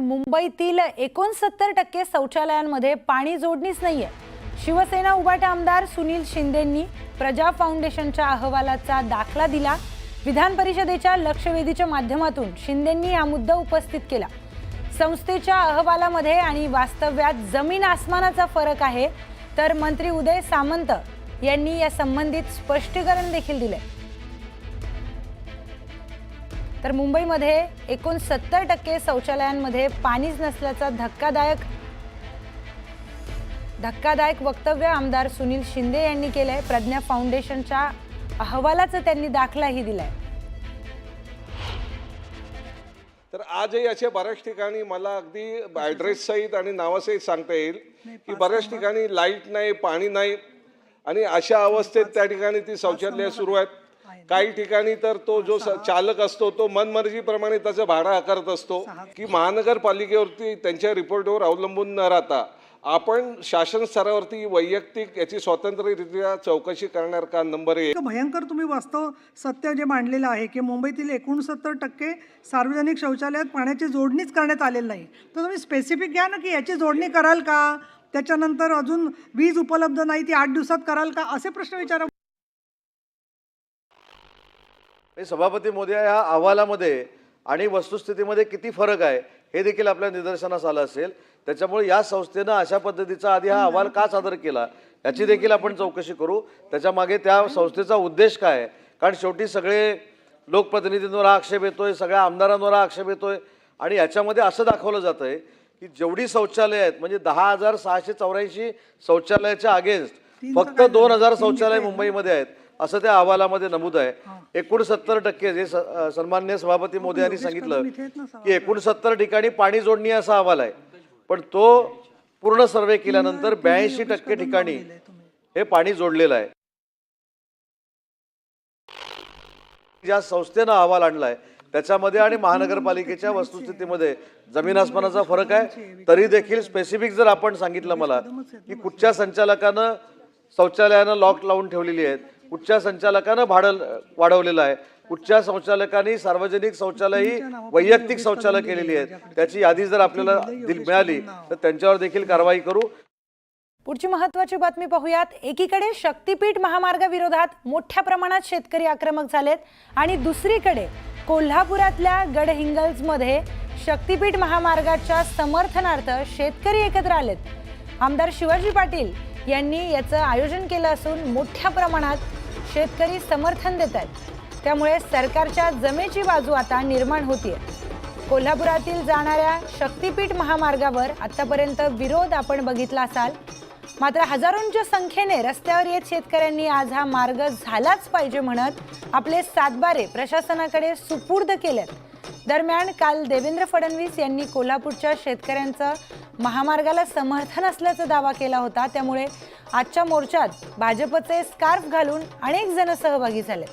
मुंबईतील 69% शौचालयांमध्ये पाणी जोडणीच नाहीये। शिवसेना उभाटा आमदार सुनील शिंदेंनी प्रजा फाउंडेशनच्या अहवालाचा दाखला दिला। विधान परिषदेच्या लक्षवेधीच्या माध्यमातून शिंदेंनी हा मुद्दा उपस्थित केला। संस्थेच्या अहवालामध्ये आणि वास्तव्यात जमीन आसमानाचा फरक आहे, तर मंत्री उदय सामंत यांनी या संबंधित स्पष्टीकरण देखील दिले। तर मुंबईमध्ये 69% शौचालयांमध्ये पाणीच नसल्याचा धक्कादायक वक्तव्य आमदार सुनील शिंदे यांनी केलंय। प्रज्ञा फाउंडेशनच्या अहवालाचा त्यांनी दाखलाही दिलाय। तर आजही असे बऱ्याच ठिकाणी मला अगदी ॲड्रेस सहित आणि नावासहित सांगता येईल की बऱ्याच ठिकाणी लाईट नाही, पाणी नाही आणि अशा अवस्थेत त्या ठिकाणी ती शौचालय सुरू आहेत। काही ठिकाणी तर तो जो चालक असतो तो मनमर्जीप्रमाणे त्याचं भाडं आकारत असतो की महानगरपालिकेवरती त्यांच्या रिपोर्टवर अवलंबून न राहता आपण शासन स्तरावरती वैयक्तिक याची स्वतंत्ररित्या चौकशी करणार का। नंबर 1 भयंकर तुम्ही वास्तव सत्य जे मांडलेलं आहे की मुंबईतील 69% सार्वजनिक शौचालयात पाण्याची जोडणीच करण्यात आलेली नाही, तर तुम्ही स्पेसिफिक घ्या ना की याची जोडणी कराल का, त्याच्यानंतर अजून वीज उपलब्ध नाही ती 8 दिवसात कराल का, असे प्रश्न विचारा। सभापती महोदय, या अहवालामध्ये आणि वस्तुस्थितीमध्ये किती फरक आहे हे देखील आपल्या निदर्शनास आलं असेल। त्याच्यामुळे या संस्थेनं अशा पद्धतीचा आधी हा अहवाल का सादर केला याची देखील आपण चौकशी करू। त्याच्या मागे त्या संस्थेचा उद्देश काय आहे, कारण शेवटी सगळे लोकप्रतिनिधींवर हा आक्षेप येतोय, सगळ्या आमदारांवर हा आक्षेप येतोय आणि याच्यामध्ये असं दाखवलं जात आहे की जेवढी शौचालय आहेत म्हणजे 10,684 शौचालयाच्या अगेन्स्ट फक्त 2,000 शौचालय मुंबईमध्ये आहेत असं त्या अहवालामध्ये नमूद आहे। 69% जे सन्माननीय सभापती महोदय यांनी सांगितलं की 69 ठिकाणी पाणी जोडणी असा अहवाल आहे, पण तो पूर्ण सर्वे केल्यानंतर 82% ठिकाणी हे पाणी जोडलेलं आहे। ज्या संस्थेनं अहवाल आणलाय त्याच्यामध्ये आणि महानगरपालिकेच्या वस्तुस्थितीमध्ये जमीन आसमानाचा फरक आहे। तरी देखील स्पेसिफिक जर आपण सांगितलं मला की कुठच्या संचालकानं शौचालयानं लॉक लावून ठेवलेली आहेत, कुठच्या संचालकानं भाडं वाढवलेलं आहे, कुठच्या संचालकांनी सार्वजनिक शौचालय ही वैयक्तिक शौचालय केलेली आहेत, त्याची यादी जर आपल्याला मिळाली तर त्यांच्यावर देखील कारवाई करू। पुढची महत्त्वाची बातमी पाहूयात। एकीकडे शक्तीपीठ महामार्गाविरोधात मोठ्या प्रमाणात शेतकरी आक्रमक झालेत आणि दुसरीकडे कोल्हापुरातल्या गडहिंग्लजमध्ये शक्तीपीठ महामार्गाच्या समर्थनार्थ शेतकरी एकत्र आलेत। आमदार शिवाजी पाटील यांनी याचं आयोजन केलं असून मोठ्या प्रमाणात शेतकरी समर्थन देत आहेत, त्यामुळे सरकारच्या जमेची बाजू आता निर्माण होतीये। कोल्हापुरातील जाणाऱ्या शक्तीपीठ महामार्गावर आतापर्यंत विरोध आपण बघितला असाल, मात्र हजारोंच्या संख्येने रस्त्यावर येत शेतकऱ्यांनी आज हा मार्ग झालाच पाहिजे म्हणत आपले सातबारे प्रशासनाकडे सुपूर्द केलेत। दरम्यान काल देवेंद्र फडणवीस यांनी कोल्हापूरच्या शेतकऱ्यांचं महामार्गाला समर्थन असल्याचा दावा केला होता, त्यामुळे आजच्या मोर्चात भाजपचे स्कार्फ घालून अनेक जण सहभागी झाले।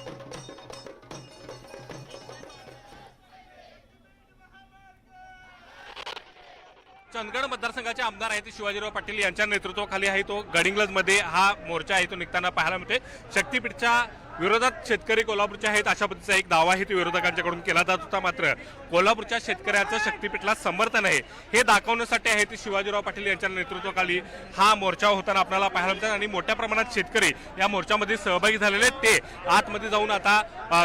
चंदगड मतदारसंघाचे आमदार आहेत शिवाजीराव पाटील यांच्या नेतृत्वाखाली आहे तो गडहिंग्लजमध्ये हा मोर्चा आहे तो निघताना पाहायला मिळते। शक्तीपीठच्या विरोधात शेतकरी कोल्हापूरचे आहेत अशा पद्धतीचा एक दावाही तो विरोधकांच्याकडून केला जात होता, मात्र कोल्हापूरच्या शेतकऱ्याचं शक्तीपीठला समर्थन आहे हे दाखवण्यासाठी आहे ते शिवाजीराव पाटील यांच्या नेतृत्वाखाली हा मोर्चा होताना आपल्याला पाहायला मिळतात आणि मोठ्या प्रमाणात शेतकरी या मोर्चामध्ये सहभागी झालेले आहेत। ते आतमध्ये जाऊन आता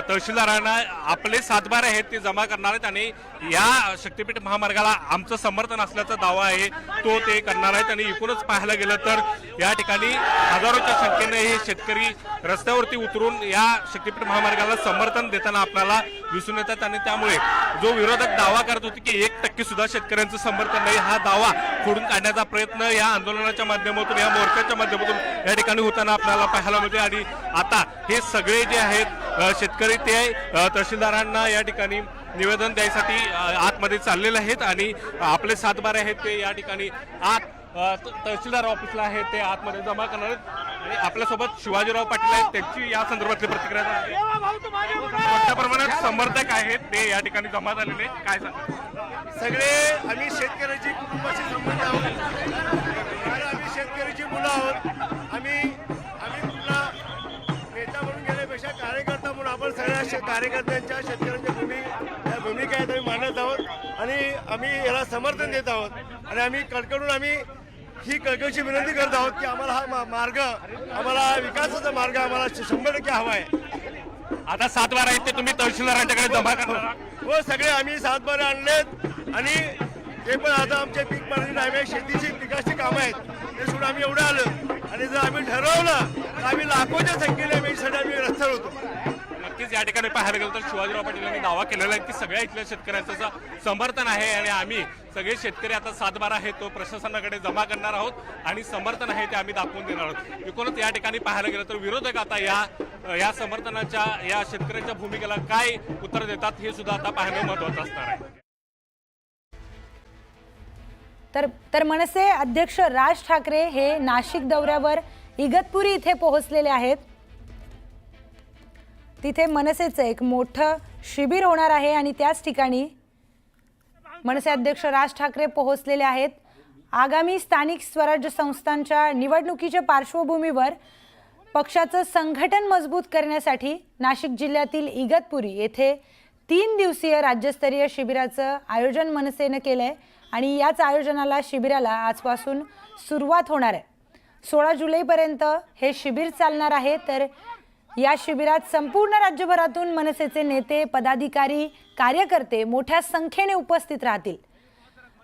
तहसीलदारांना आपले सातबारे आहेत ते जमा करणार आहेत आणि या शक्तीपीठ महामार्गाला आमचं समर्थन असल्याचा दावा आहे तो ते करणार आहेत। आणि एकूणच पाहायला गेलं तर या ठिकाणी हजारोच्या संख्येने हे शेतकरी रस्त्यावरती उतरून या शक्तीपीठ महामार्गाला समर्थन देताना आपल्याला दिसून येतात आणि त्यामुळे जो विरोधक दावा करत होते की 1% सुद्धा शेतकऱ्यांचं समर्थन नाही, हा दावा खोडून काढण्याचा प्रयत्न या आंदोलनाच्या माध्यमातून या मोर्चाच्या माध्यमातून या ठिकाणी होताना आपल्याला पाहायला मिळते। आणि आता हे सगळे जे आहेत शेतकरी ते तहसीलदारांना या ठिकाणी निवेदन द्यायसाठी आतमध्ये चाललेले आहेत आणि आपले सातबारे आहेत ते या ठिकाणी आत तहसीलदार ऑफिसला आहेत ते आतमध्ये जमा करणार आहेत आणि आपल्यासोबत शिवाजीराव पाटील आहेत त्यांची या संदर्भातली प्रतिक्रिया मोठ्या प्रमाणात समर्थक आहेत ते या ठिकाणी जमा झालेले काय सांगा। सगळे आम्ही शेतकऱ्याची कुटुंबाशी संबंध आहोत, आम्ही शेतकऱ्याची मुलं आहोत। आम्ही कुठला नेता म्हणून गेल्यापेक्षा कार्यकर्ता म्हणून आपण सगळ्या कार्यकर्त्यांच्या शेतकऱ्यांच्या भूमी भूमिका आहेत आम्ही मांडत आहोत आणि आम्ही याला समर्थन देत आहोत आणि आम्ही कळकळून आम्ही ही कळकळीची विनंती करत आहोत की आम्हाला हा मार्ग, आम्हाला विकासाचा मार्ग आम्हाला 100% हवा आहे. आता 7 बारा आहेत ते तुम्ही तहसीलदारांच्याकडे जमा करणार. हो, सगळे आम्ही 7 बारे आणलेत आणि ते पण आता आमचे पीक पाणी नाही, शेतीची पिकाची कामं आहेत ते सोडून आम्ही एवढं आलो आणि जर आम्ही ठरवलं तर आम्ही लाखोच्या संख्येने आम्ही रस्त्यावर होतो. नक्कीच या ठिकाणी पाहायला गेलं तर शिवाजीराव पाटील यांनी दावा केलेला आहे की सगळ्या इथल्या शेतकऱ्यांचं समर्थन आहे आणि आम्ही सगळे शेतकरी आता 7 बारा आहे तो प्रशासनाकडे जमा करणार आहोत आणि समर्थन आहे ते आम्ही दाखवून देणार आहोत. एकूणच या ठिकाणी पाहायला गेलं तर विरोधक आता या समर्थनाच्या या शेतकऱ्यांच्या भूमिकेला काय उत्तर देतात हे सुद्धा आता पाहणं महत्वाचं असणार आहे. तर मनसे अध्यक्ष राज ठाकरे हे नाशिक दौऱ्यावर इगतपुरी इथे पोहोचलेले आहेत. तिथे मनसेचं एक मोठं शिबिर होणार आहे आणि त्याच ठिकाणी मनसे अध्यक्ष राज ठाकरे पोहोचलेले आहेत. आगामी स्थानिक स्वराज्य संस्थांच्या निवडणुकीच्या पार्श्वभूमीवर पक्षाचं संघटन मजबूत करण्यासाठी नाशिक जिल्ह्यातील इगतपुरी येथे 3 दिवसीय राज्यस्तरीय शिबिराचं आयोजन मनसेनं केलंय आणि याच आयोजनाला शिबिराला आजपासून सुरुवात होणार आहे. 16 जुलैपर्यंत हे शिबिर चालणार आहे. तर या शिबिरात संपूर्ण राज्यभरातून मनसेचे नेते, पदाधिकारी, कार्यकर्ते मोठ्या संख्येने उपस्थित राहतील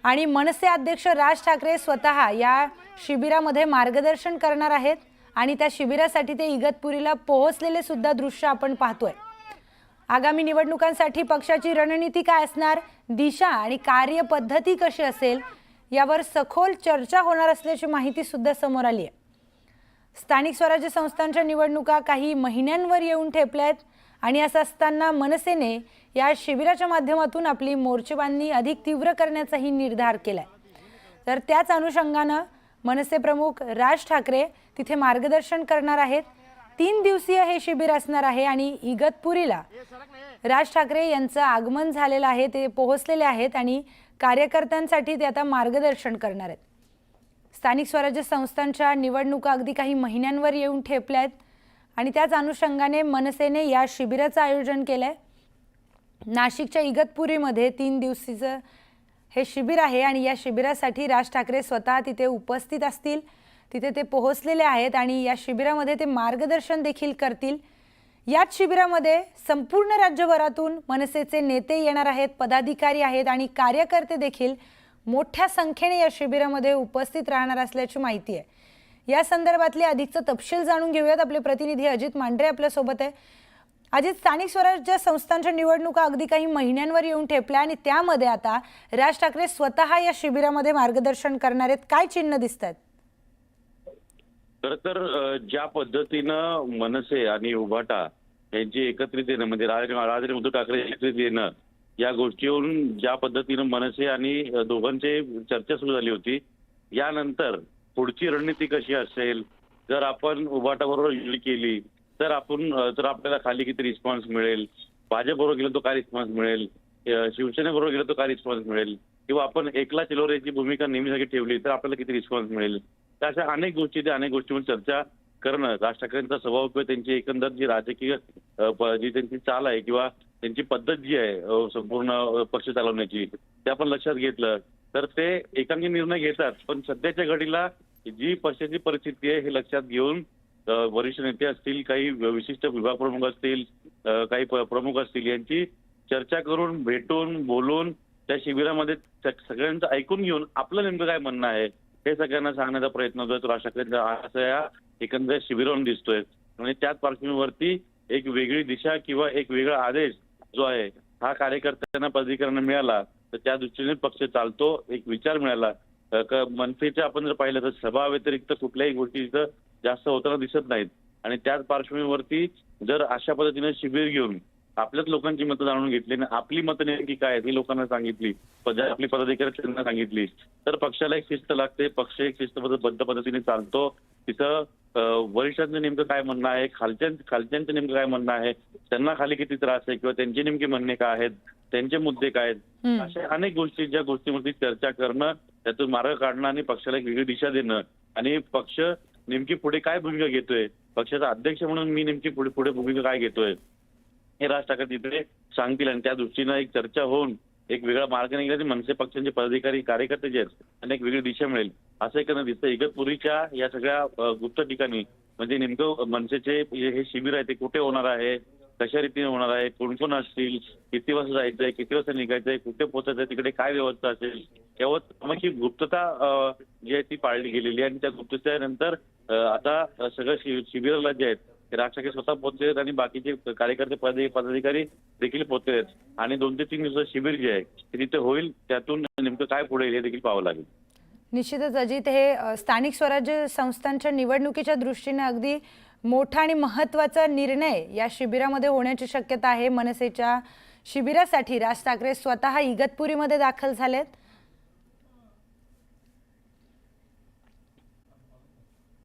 आणि मनसे अध्यक्ष राज ठाकरे स्वतः या शिबिरामध्ये मार्गदर्शन करणार आहेत आणि त्या शिबिरासाठी ते इगतपुरीला पोहोचलेले सुद्धा दृश्य आपण पाहतोय. आगामी निवडणुकांसाठी पक्षाची रणनीती काय असणार, दिशा आणि कार्यपद्धती कशी असेल यावर सखोल चर्चा होणार असल्याची माहिती सुद्धा समोर आली आहे. स्थानिक स्वराज्य संस्थांच्या निवडणुका काही महिन्यांवर येऊन ठेपल्या आहेत आणि असं असताना मनसेने या शिबिराच्या माध्यमातून आपली मोर्चेबांधणी अधिक तीव्र करण्याचाही निर्धार केलाय. तर त्याच अनुषंगानं मनसे प्रमुख राज ठाकरे तिथे मार्गदर्शन करणार आहेत. 3 दिवसीय हे शिबिर असणार आहे आणि इगतपुरीला राज ठाकरे यांचं आगमन झालेलं आहे. ते पोहोचलेले आहेत आणि कार्यकर्त्यांसाठी ते आता मार्गदर्शन करणार आहेत. स्थानिक स्वराज्य संस्थांच्या निवडणुका अगदी काही महिन्यांवर येऊन ठेपल्या आहेत आणि त्याच अनुषंगाने मनसेने या शिबिराचं आयोजन केलं आहे. नाशिकच्या इगतपुरीमध्ये 3 दिवसीचं हे शिबिर आहे आणि या शिबिरासाठी राज ठाकरे स्वतः तिथे उपस्थित असतील. तिथे ते पोहोचलेले आहेत आणि या शिबिरामध्ये ते मार्गदर्शन देखील करतील. याच शिबिरामध्ये संपूर्ण राज्यभरातून मनसेचे नेते येणार आहेत, पदाधिकारी आहेत आणि कार्यकर्ते देखील मोठ्या संख्येने या शिबिरामध्ये उपस्थित राहणार असल्याची माहिती आहे. या संदर्भातले अधिकचा तपशील जाणून घेऊयात. आपले प्रतिनिधी अजित मांढरे आपल्यासोबत आहे. अजित, स्थानिक स्वराज्य संस्थांच्या निवडणुका अगदी काही महिन्यांवर येऊन ठेपल्या आणि त्यामध्ये आता राज ठाकरे स्वतः या शिबिरामध्ये मार्गदर्शन करणार आहेत. काय चिन्ह दिसत आहेत? खरं तर ज्या पद्धतीनं मनसे आणि उभाटा यांची एकत्रित येणं म्हणजे राज आणि उद्धव ठाकरे एकत्रित येणं या गोष्टीवरून ज्या पद्धतीनं मनसे आणि दोघांचे चर्चा सुरू झाली होती, यानंतर पुढची रणनीती कशी असेल, जर आपण उभाटाबरोबर युती केली तर आपल्याला खाली किती रिस्पॉन्स मिळेल, भाजपबरोबर गेलो तो काय रिस्पॉन्स मिळेल, शिवसेनेबरोबर गेलो तो काय रिस्पॉन्स मिळेल, किंवा आपण एकला चिलोरेची भूमिका नेहमीसाठी ठेवली तर आपल्याला किती रिस्पॉन्स मिळेल, तर अशा अनेक गोष्टींवर चर्चा करणं राज ठाकरेंचा स्वभाव किंवा त्यांची एकंदर जी राजकीय जी त्यांची चाल आहे किंवा त्यांची पद्धत जी आहे संपूर्ण पक्ष चालवण्याची, ते आपण लक्षात घेतलं तर ते एकांगी निर्णय घेतात. पण सध्याच्या घडीला जी पक्षाची परिस्थिती आहे हे लक्षात घेऊन वरिष्ठ नेते असतील, काही विशिष्ट विभाग प्रमुख असतील, काही प्रमुख असतील, यांची चर्चा करून भेटून बोलून त्या शिबिरामध्ये सगळ्यांचं ऐकून घेऊन आपलं नेमकं काय म्हणणं आहे हे सगळ्यांना सांगण्याचा प्रयत्न होतोय तो राज ठाकरेंचा असं या एकंदर शिबिरावरून दिसतोय. म्हणजे त्याच पार्श्वभूमीवरती एक वेगळी दिशा किंवा एक वेगळा आदेश जो आहे हा कार्यकर्त्यांना पदाधिकाऱ्यांना मिळाला तर त्या दृष्टीने पक्ष चालतो, एक विचार मिळाला. मनसेच्या आपण जर पाहिलं तर सभा व्यतिरिक्त कुठल्याही गोष्टी जास्त होताना दिसत नाहीत आणि त्याच पार्श्वभूमीवरती जर अशा पद्धतीने शिबिर घेऊन आपल्याच लोकांची मतं जाणून घेतली आणि आपली मतं नेमकी काय आहेत ही लोकांना सांगितली, आपली पदाधिकारी त्यांना सांगितली तर पक्षाला एक शिस्त लागते, पक्ष एक शिस्तबद्ध पद्धतीने चालतो. तिथं वरिष्ठांचं नेमकं काय म्हणणं आहे, खालच्यांचं नेमकं काय म्हणणं आहे, त्यांना खाली किती त्रास आहे किंवा त्यांचे नेमके म्हणणे काय आहेत, त्यांचे मुद्दे काय आहेत, अशा अनेक गोष्टी ज्या गोष्टींवरती चर्चा करणं, त्यातून मार्ग काढणं आणि पक्षाला एक वेगळी दिशा देणं आणि पक्ष नेमकी पुढे काय भूमिका घेतोय, पक्षाचा अध्यक्ष म्हणून मी नेमकी पुढे भूमिका काय घेतोय हे राज ठाकरे तिथे सांगतील आणि त्या दृष्टीनं एक चर्चा होऊन एक वेगळा मार्ग निघाला. मनसे पक्षाचे पदाधिकारी कार्यकर्ते जे आहेत त्यांना एक वेगळी दिशा मिळेल असं एकंदर दिसतं. इगतपुरीच्या या सगळ्या गुप्त ठिकाणी म्हणजे नेमकं मनसेचे हे शिबिर आहे ते कुठे होणार आहे, कशा रीतीने होणार आहे, कोण कोण असतील, किती वाजता जायचंय, किती वाजता निघायचंय, कुठे पोहोचायचंय, तिकडे काय व्यवस्था असेल, यावर ही गुप्तता जी आहे ती पाळली गेलेली आहे. आणि त्या गुप्ततेनंतर आता सगळं शिबिराला जे आहेत ते राज ठाकरे स्वतः पोहोचले आहेत आणि बाकीचे कार्यकर्ते पदाधिकारी देखील पोहोचले आहेत. आणि 2 ते 3 दिवसाचं शिबिर जे आहे ते तिथे होईल. त्यातून नेमकं काय पुढे हे देखील पाहावं लागेल. निश्चितच अजित, हे स्थानिक स्वराज्य संस्थांच्या निवडणुकीच्या दृष्टीने अगदी मोठा आणि महत्त्वाचा निर्णय या शिबिरामध्ये होण्याची शक्यता आहे. मनसेच्या शिबिरासाठी राज ठाकरे स्वतः इगतपुरीमध्ये दाखल झालेत.